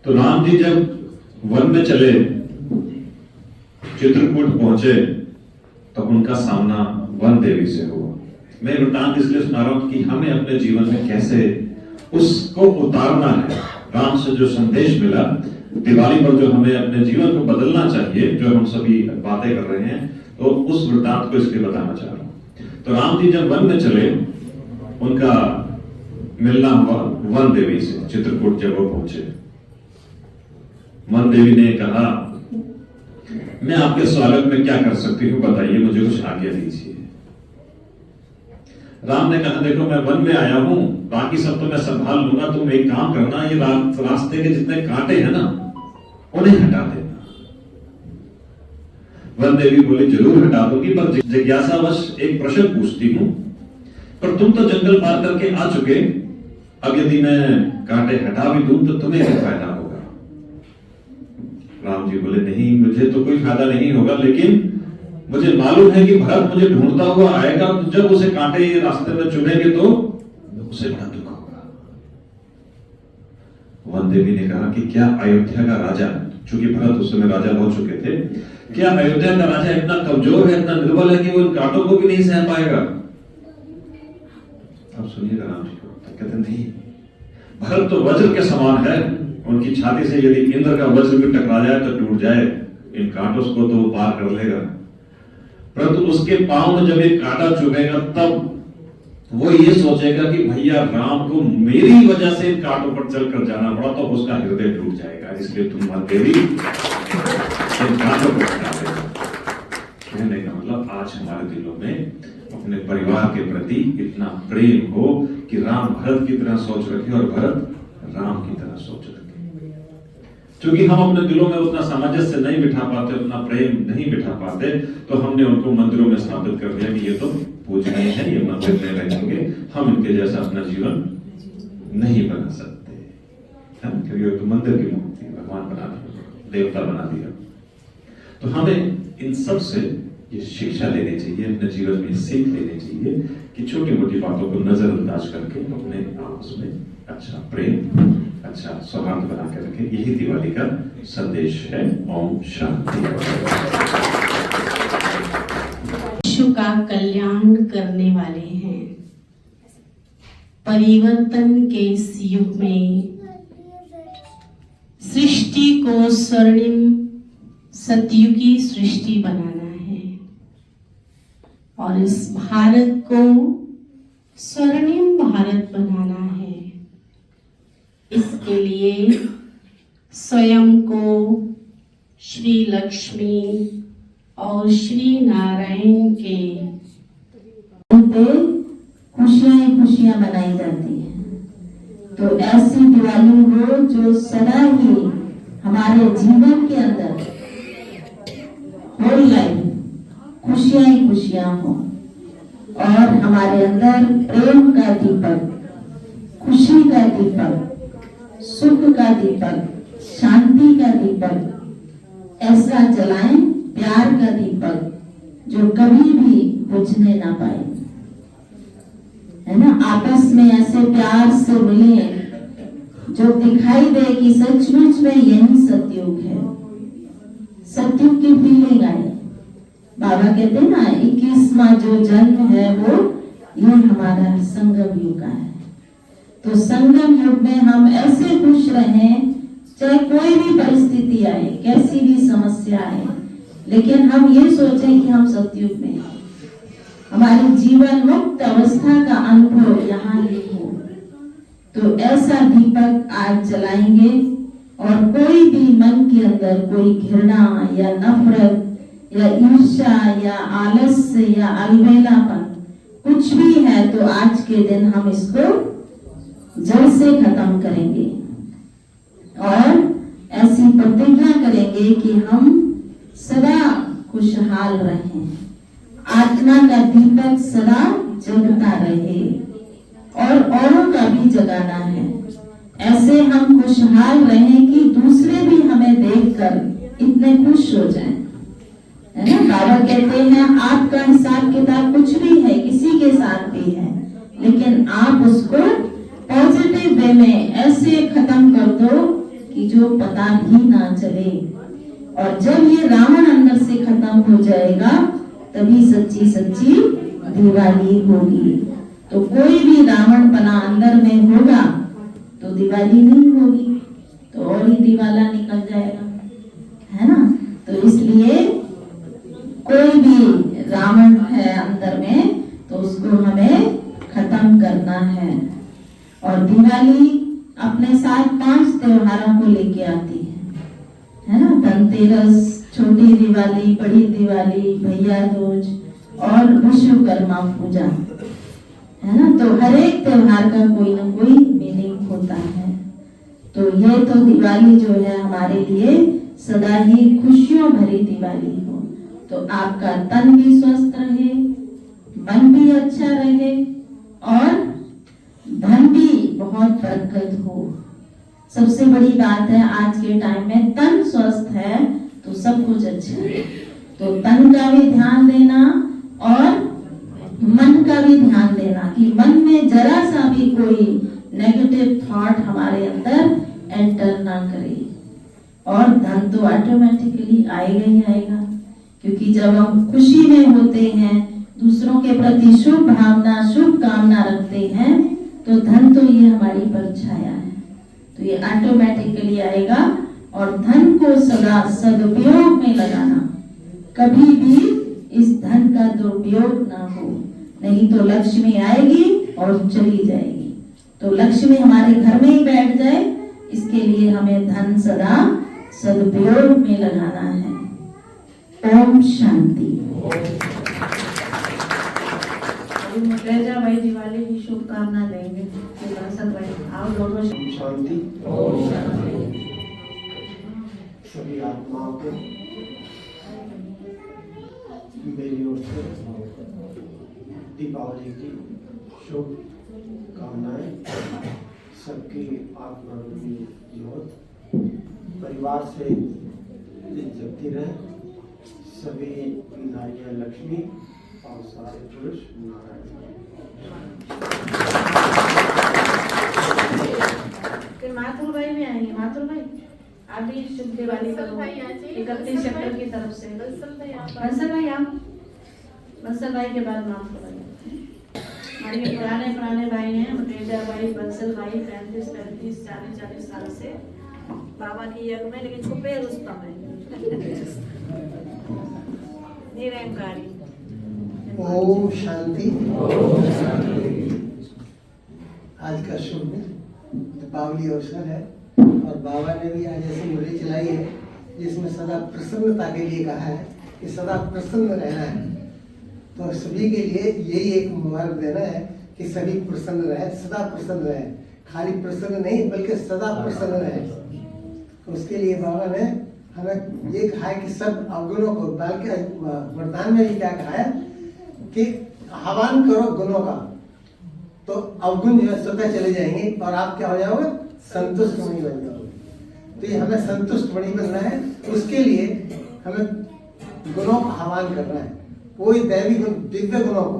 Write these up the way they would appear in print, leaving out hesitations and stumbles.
तो राम जी जब वन में चले, चित्रकूट पहुंचे, तो उनका सामना वन देवी से हुआ। मैं वृतांत इसलिए सुना रहा हूं कि हमें अपने जीवन में कैसे उसको उतारना है। राम से जो संदेश मिला दिवाली पर, जो हमें अपने जीवन को बदलना चाहिए, जो हम सभी बातें कर रहे हैं, तो उस वृतांत को इसलिए बताना चाह रहा हूं। तो राम जी जब वन में चले, उनका मिलना हुआ वन देवी से। चित्रकूट जब वो पहुंचे, वन देवी ने कहा, मैं आपके स्वागत में क्या कर सकती हूँ, बताइए, मुझे कुछ आज्ञा दीजिए। राम ने कहा, देखो मैं वन में आया हूं, बाकी सब तो मैं संभाल लूंगा, तुम एक काम करना, ये रास्ते के जितने कांटे हैं ना, उन्हें हटा देना। वन देवी बोली, जरूर हटा दूंगी, पर जिज्ञासावश एक प्रश्न पूछती हूं, पर तुम तो जंगल पार करके आ चुके, अब यदि मैं कांटे हटा भी दूं तो तुम्हें क्या फायदा होगा? राम जी बोले, नहीं, मुझे तो कोई फायदा नहीं होगा, लेकिन मुझे मालूम है कि भरत मुझे ढूंढता हुआ आएगा, जब उसे कांटे रास्ते में चुनेंगे तो उसे बड़ा दुख होगा। वन देवी ने कहा कि क्या अयोध्या का राजा, चूंकि भरत उस समय राजा हो चुके थे, क्या अयोध्या का राजा इतना कमजोर है, इतना निर्बल है कि वो इन कांटों को भी नहीं सह पाएगा? अब सुनिएगा राम जी को। तो कहते नहीं, भरत तो वज्र के समान है, उनकी छाती से यदि इंद्र का वज्र भी टकरा जाए तो टूट जाए, इन कांटों को तो वो पार कर लेगा, परंतु उसके पांव में जब एक कांटा चुभेगा तब वो ये सोचेगा कि भैया राम को मेरी वजह से इन कांटों पर चलकर जाना पड़ा, तो उसका हृदय टूट जाएगा, इसलिए तुम वन देवी इन कांटों को हटा देना। कहने का मतलब आज हमारे दिलों में अपने परिवार के प्रति इतना प्रेम हो कि राम भरत की तरह सोच रखे और भरत राम की तरह सोच रखे। क्योंकि हम अपने दिलों में उतना सामंजस्य नहीं बिठा पाते, उतना प्रेम नहीं बिठा पाते, तो हमने उनको मंदिरों में स्थापित कर दिया कि ये तो पूजनीय है, ये मंदिर में रहेंगे, हम इनके जैसा अपना जीवन नहीं बना सकते, क्योंकि ये तो मंदिर की मूर्ति भगवान बना दिया, देवता बना दिया। तो हमें इन सब से ये शिक्षा लेनी चाहिए, अपने जीवन में सीख लेनी चाहिए कि छोटी मोटी बातों को नजरअंदाज करके अपने आपस में अच्छा प्रेम, अच्छा सौहार्द बना के रखें। यही दिवाली का संदेश है। ओम शांति। विश्व का कल्याण करने वाले हैं। परिवर्तन के इस युग में सृष्टि को स्वर्णिम सतयुगी सृष्टि बनाना है और इस भारत को स्वर्णिम भारत बनाना है। इसके लिए स्वयं को श्री लक्ष्मी और श्री नारायण के खुशियां ही खुशियां मनाई जाती हैं। तो ऐसी दिवाली हो जो सदा ही हमारे जीवन के अंदर होल लाइफ खुशियां ही खुशियां हो और हमारे अंदर प्रेम का दीपक, खुशी का दीपक, सुख का दीपक, शांति का दीपक ऐसा जलाएं, प्यार का दीपक जो कभी भी बुझने ना पाए, है ना। आपस में ऐसे प्यार से मिले जो दिखाई दे कि सचमुच में यही सतयुग है, सतयुग की फीलिंग आए। बाबा कहते हैं ना, 21वां जो जन्म है वो ये हमारा संगम युग का है। तो संगम युग में हम ऐसे खुश रहें, चाहे कोई भी परिस्थिति आए, कैसी भी समस्या आए, लेकिन हम ये सोचें कि हम सतयुग में हैं, हमारी जीवन मुक्त अवस्था का अनुभव यहाँ ही हो। तो ऐसा दीपक आज जलाएंगे और कोई भी मन के अंदर कोई घृणा या नफरत या ईर्ष्या या आलस्य या अलबेलापन कुछ भी है, तो आज के दिन हम इसको जड़ से खत्म करेंगे और ऐसी प्रतिज्ञा करेंगे कि हम सदा खुशहाल रहें, आत्मा का दीपक सदा जगता रहे और औरों का भी जगाना है। ऐसे हम खुशहाल रहें कि दूसरे भी हमें देखकर इतने खुश हो जाएं, है ना। बाबा कहते हैं आपका हिसाब किताब कुछ भी है, किसी के साथ भी है, लेकिन आप उसको पॉजिटिव वे में ऐसे खत्म कर दो कि जो जो पता भी ना चले। और जब ये रावण अंदर से खत्म हो जाएगा तभी सच्ची सच्ची दिवाली होगी। तो कोई भी रावण पना अंदर में होगा तो दिवाली नहीं होगी, तो और ही दिवाला निकल जाएगा, है ना। तो इसलिए कोई भी रावण है अंदर में तो उसको हमें खत्म करना है। और दिवाली अपने साथ 5 त्योहारों को लेके आती है ना। धनतेरस, छोटी दिवाली, बड़ी दिवाली, भैया दूज और विश्वकर्मा पूजा, है ना। तो हर एक त्योहार का कोई ना कोई मीनिंग होता है। तो ये तो दिवाली जो है हमारे लिए सदा ही खुशियों भरी दिवाली हो। तो आपका तन भी स्वस्थ रहे, मन भी अच्छा रहे और धन भी बहुत बरकत हो। सबसे बड़ी बात है आज के टाइम में, तन स्वस्थ है तो सब कुछ अच्छा है। तो तन का भी ध्यान देना और मन का भी ध्यान देना कि मन में जरा सा भी कोई नेगेटिव थॉट हमारे अंदर एंटर ना करे। और धन तो ऑटोमेटिकली आएगा ही आएगा, क्योंकि जब हम खुशी में होते हैं, दूसरों के प्रति शुभ भावना, शुभ कामना रखते हैं, तो धन तो ये हमारी परछाया है, तो ये ऑटोमेटिकली आएगा। और धन को सदा सदुपयोग में लगाना, कभी भी इस धन का दुरुपयोग ना हो, नहीं तो लक्ष्मी आएगी और चली जाएगी। तो लक्ष्मी हमारे घर में ही बैठ जाए, इसके लिए हमें धन सदा सदुपयोग में लगाना है। ओम शांति। मुर्तजा भाई दिवाली की शुभकामना देंगे। आओ दोनों शांति। सभी आत्माओं को मेरी ओर से दीपावली की शुभ कामनाएं। सबकी आत्मा रूपी ज्योत परिवार से जगती रहे। सभी नारियां लक्ष्मी और सारे पुरुष नारायण। माथुर भाई भी आएंगे। माथुर भाई आप भी शुभ दिवाली करो 31 सेप्टेम्बर की तरफ से। बंसल भाई आप, बंसल भाई के बाद माथुर भाई। हमारे पुराने भाई हैं, मुर्तजा भाई, बंसल भाई 35, 40 साल से बाबा की यज्ञ में, लेकिन छुपे रुस्तम है निरंकारी। ओम शांति। आज का शुभ दिन दीपावली अवसर है और बाबा ने भी आज ऐसी मुरली चलाई है जिसमें सदा प्रसन्नता के लिए कहा है कि सदा प्रसन्न रहना है। तो सभी के लिए यही एक मुबारक देना है कि सभी प्रसन्न रहे, सदा प्रसन्न रहे। खाली प्रसन्न नहीं बल्कि सदा प्रसन्न रहे। तो उसके लिए बाबा ने हमें ये कहा है कि सब अवगुणों को, बल्कि वरदान में भी क्या कहा है कि आह्वान करो गुणों का, तो अवगुण जो है स्वतः चले जाएंगे और आप क्या हो जाओगे, संतुष्ट मणि बन जाओगे। तो ये हमें संतुष्ट मणि बनना है। उसके लिए हमें गुणों का आह्वान करना है, कोई दैवी गुण, दिव्य गुणों को।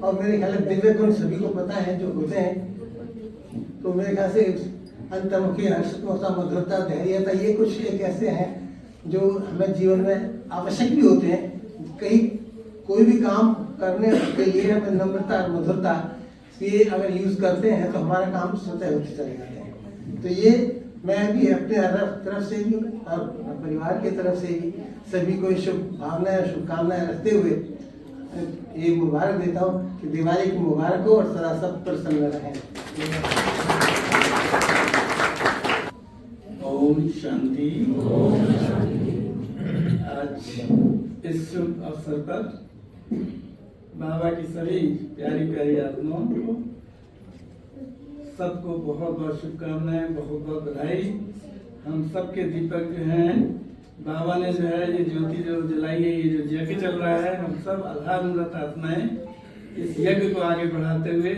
और मेरे ख्याल में दिव्य गुण सभी को पता है जो होते हैं। तो मेरे ख्याल से अंतर्मुखी, हर्षता, मधुरता, धैर्यता, ये कुछ एक ऐसे हैं जो हमें जीवन में आवश्यक भी होते हैं। कहीं कोई भी काम करने के लिए हमें नम्रता और मधुरता ये अगर यूज करते हैं तो हमारा काम स्वतः होते चले जाते हैं। तो ये मैं भी अपने तरफ से भी और परिवार की तरफ से भी सभी को शुभ भावनाएं, शुभकामनाएं रखते हुए ये मुबारक देता हूँ कि दिवाली की मुबारक हो और सदा सब प्रसन्न रहें। ओम शांति। आज इस शुभ अवसर पर बाबा की सभी प्यारी प्यारी आत्माओं को सबको बहुत बहुत शुभकामनाएं, बहुत बहुत बधाई। हम सबके दीपक जो हैं, बाबा ने जो है ये ज्योति जो जलाई है, ये जो यज्ञ चल रहा है, हम सब आधारमूलक आत्माएं इस यज्ञ को आगे बढ़ाते हुए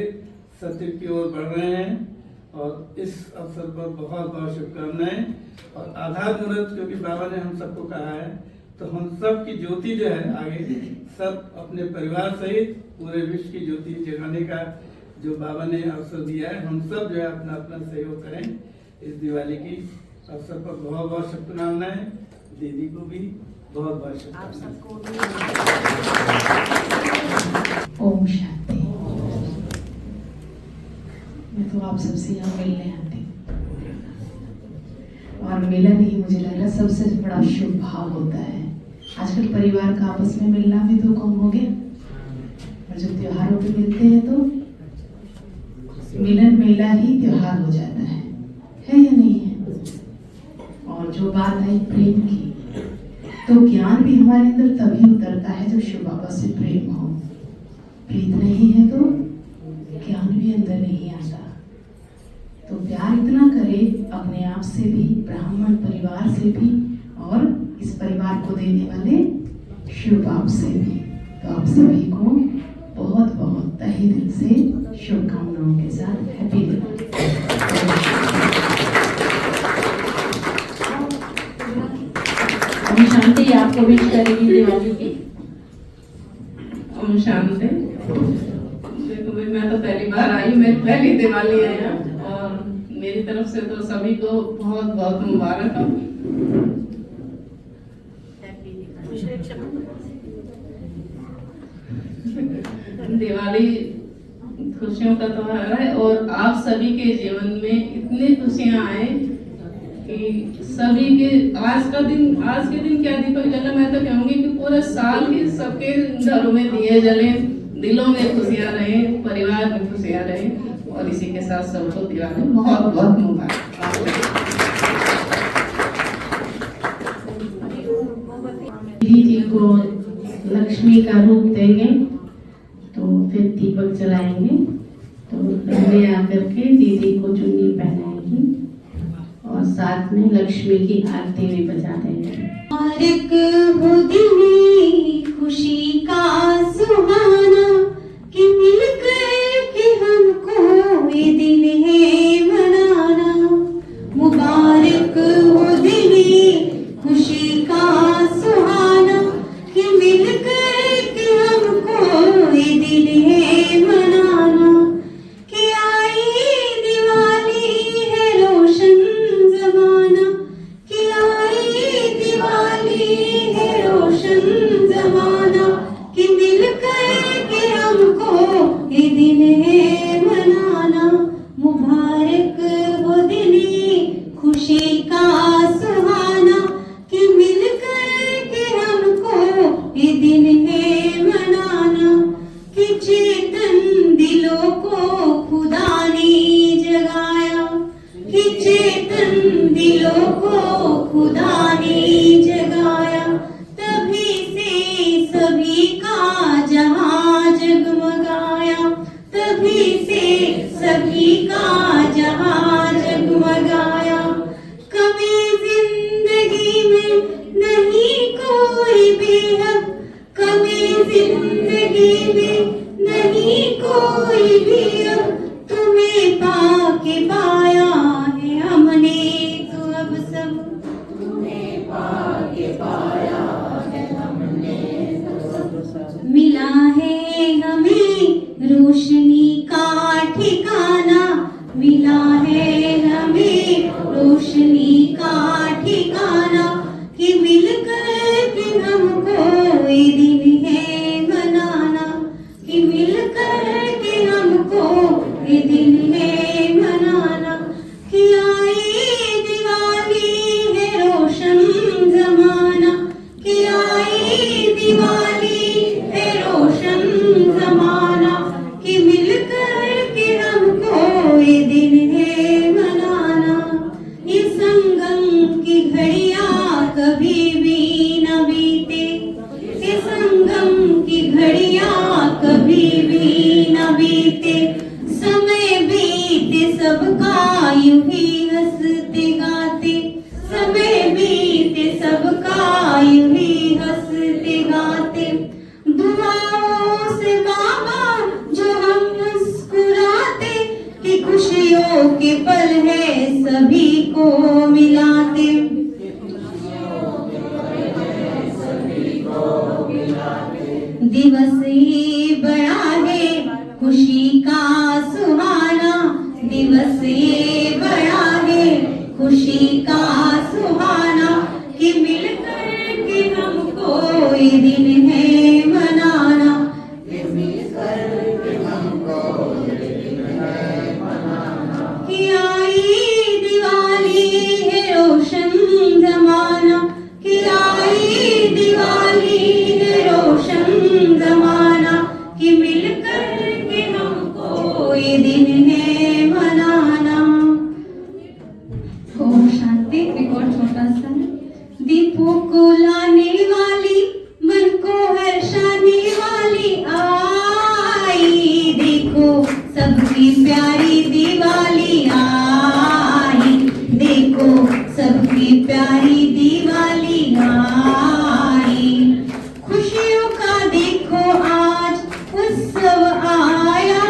सत्य की ओर बढ़ रहे हैं। और इस अवसर पर बहुत बहुत शुभकामनाएं। और आधारमूलक क्योंकि बाबा ने हम सबको कहा है, तो हम सब की ज्योति जो है आगे सब अपने परिवार सहित पूरे विश्व की ज्योति जगाने का जो बाबा ने अवसर दिया है, हम सब जो है अपना अपना सहयोग करें इस दिवाली की अवसर पर बहुत बहुत शुभकामनाएं। दीदी को भी बहुत बहुत शुभकामनाएं। ओम शांति। मैं तो आप सबसे यहाँ मिलने आती और मिलन ही मुझे लग रहा है सबसे बड़ा शुभ भाव होता है। आजकल परिवार का आपस में मिलना भी तो कम हो गया और जब त्योहारों पे मिलते हैं तो मिलन मेला ही त्योहार हो जाता है या नहीं है? और जो बात आई प्रेम की, तो ज्ञान भी हमारे अंदर तभी उतरता है जब शिव बाबा से प्रेम हो। प्रीत नहीं है तो ज्ञान भी अंदर नहीं आता। तो प्यार इतना करे अपने आप से भी, ब्राह्मण परिवार से भी और इस परिवार को देने वाले शिव बाप से भी। तो आप सभी को बहुत बहुत तहे दिल से शुभकामनाओं के साथ हैप्पी दिवाली। ओम शांति। आपको विश करेगी दिवाली की। ओम शांति। देखो भाई, मैं तो पहली बार आई, मेरी पहली दिवाली है यहाँ और मेरी तरफ से तो सभी को बहुत बहुत मुबारक हो। दिवाली खुशियों का त्योहार है और आप सभी के जीवन में इतनी खुशियां आए कि सभी के आज के दिन क्या दीपक जला, मैं तो कहूंगी कि पूरे साल ही सबके घरों में दिए जले, दिलों में खुशियां रहे, परिवार में खुशियां रहे और इसी के साथ सबको दिवाली बहुत बहुत मुबारक। जी को लक्ष्मी का रूप देंगे तो फिर दीपक जलाएंगे। तो पहले आकर के दीदी को चुन्नी पहनाएंगी और साथ में लक्ष्मी की आरती भी बजा देंगे। मुबारक हो दिन खुशी का सुहाना कि मिलकर के हमको ये दिन है मनाना। मुबारक हो दिन खुशी का सुहाना कि मिलकर के हमको ये दिन है मनाना। कि आई दिवाली है रोशन जमाना, कि आई दिवाली है रोशन जमाना कि मिलकर के हमको ये दिन है मनाना। मुबारक हो दिन खुशी का सुहाना कि मिलकर के हमको ये दिन है मनाना। कि चेतन दिलों को खुदा ने जगाया, कि चेतन दिलों को खुदा ने जगाया, तभी से सभी का जहां जगमगाया, तभी से सभी का जहां जगमगाया। कभी जिंदगी में नहीं कोई बेहद, कभी जिंदगी में नहीं कोई भी अब, तुम्हें पाके पाया है हमने तो अब सब, तुम्हें पाके पाया है हमने तो सब। मिला है हमें रोशनी का ठिकाना, मिला है हमें रोशनी का ठिकाना कि मिलकर के हमको ये दिन है मनाना। कि मिलकर के हमको ये दिन है मनाना। कि आई दिवाली है रोशन जमाना, कि आई दिवाली है रोशन जमाना कि मिलकर के हमको ये दिन है मनाना। ये संगम की घड़ियां कभी भी न बीते, ये संगम की घड़ियां कभी भी न बीते। समय बीते सबका यूं ही हंसते गाते, समय बीते सबका यूं ही हंसते गाते। दुआओं से बाबा जो हम मुस्कुराते कि खुशियों के पल है सभी को मिलाते। दिवस ये बड़ा है खुशी का सुहाना, दिवस ये बड़ा है खुशी का रोशन जमाना कि आई दिवाली है रोशन जमाना कि मिलकर के हमको ये दिन है मनाना। ओम शांति। एक और छोटा सा, दीपों को लाने वाली मन को हर्षाने वाली आई, देखो सबकी प्यारी दिवाली आई, देखो सबकी प्यारी दिवाली आई। खुशियों का देखो आज उत्सव आया,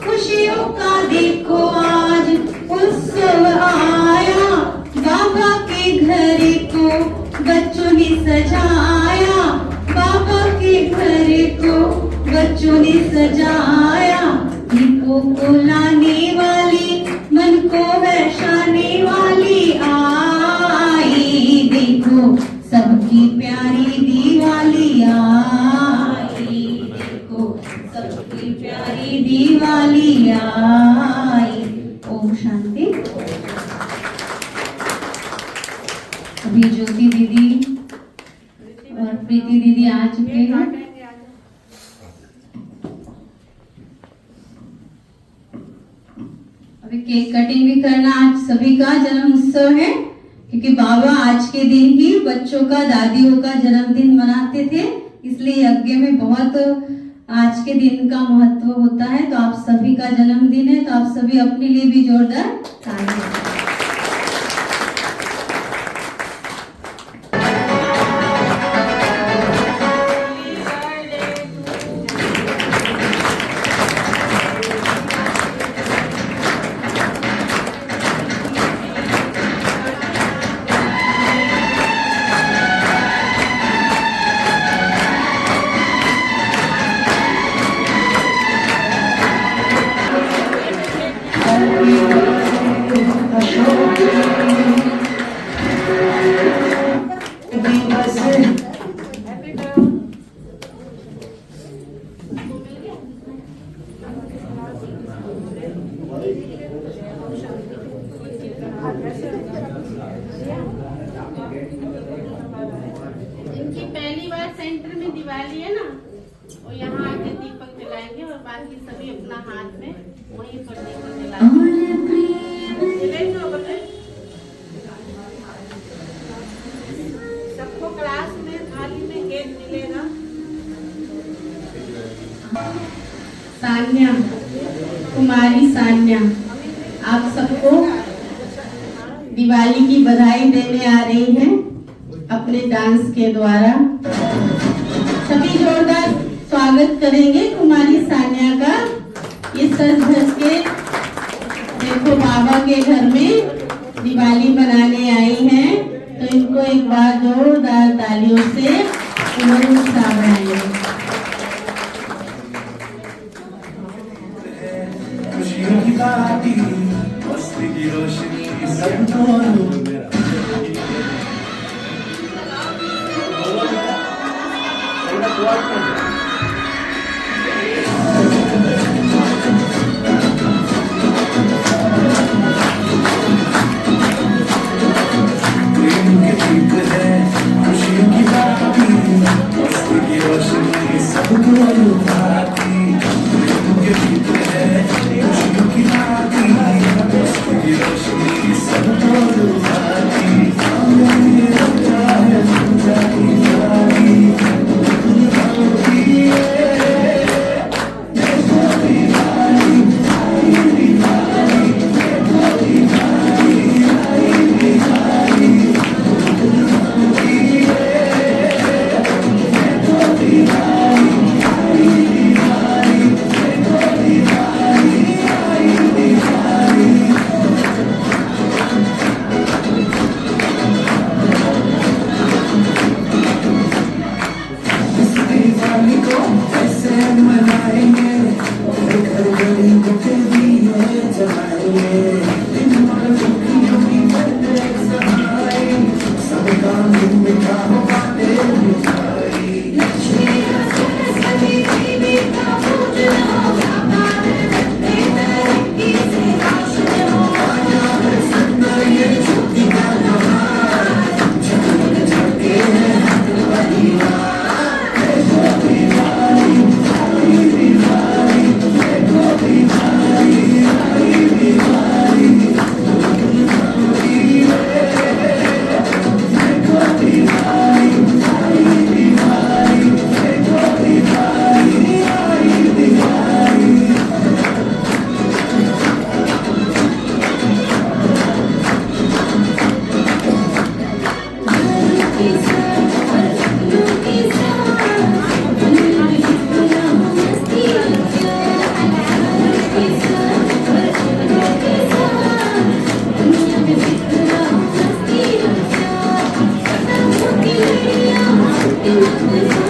खुशियों का देखो आज उत्सव आया, बाबा के घर को बच्चों ने सजाया, बाबा के घर को बच्चों ने सजाया। दीपों को लाने वाली मन को हर्षाने वाली आई, देखो सबकी प्यारी दिवाली आई, देखो सबकी प्यारी दिवाली आई। ओम शांति। अभी ज्योति दीदी और प्रीति दीदी आ चुके हैं। अभी केक कटिंग भी करना, आज सभी का जन्म उत्सव है, क्योंकि बाबा आज के दिन ही बच्चों का, दादियों का जन्मदिन मनाते थे, इसलिए यज्ञ में बहुत आज के दिन का महत्व होता है। तो आप सभी का जन्मदिन है, तो आप सभी अपने लिए भी जोरदार तालियां। इनकी पहली बार सेंटर में दिवाली है ना, और यहाँ आके दीपक जलाएंगे और बाकी सभी अपना हाथ में वहीं पर दीपक जलाएंगे। सबको क्लास में थाली में केक मिलेगा। सान्या, कुमारी सान्या, आप सबको दिवाली की बधाई देने आ रही हैं अपने डांस के द्वारा। सभी जोरदार स्वागत करेंगे कुमारी सान्या का। ये सज धज के देखो बाबा के घर में दिवाली मनाने आई हैं, तो इनको एक बार जोरदार तालियों से उन्होंने उत्साह बढ़ाइए। खुशियों की पार्टी, मस्ती की रोशनी, सब दोनों प्रेम के गीत है, खुशियों की पार्टी, मस्ती की रोशनी। एक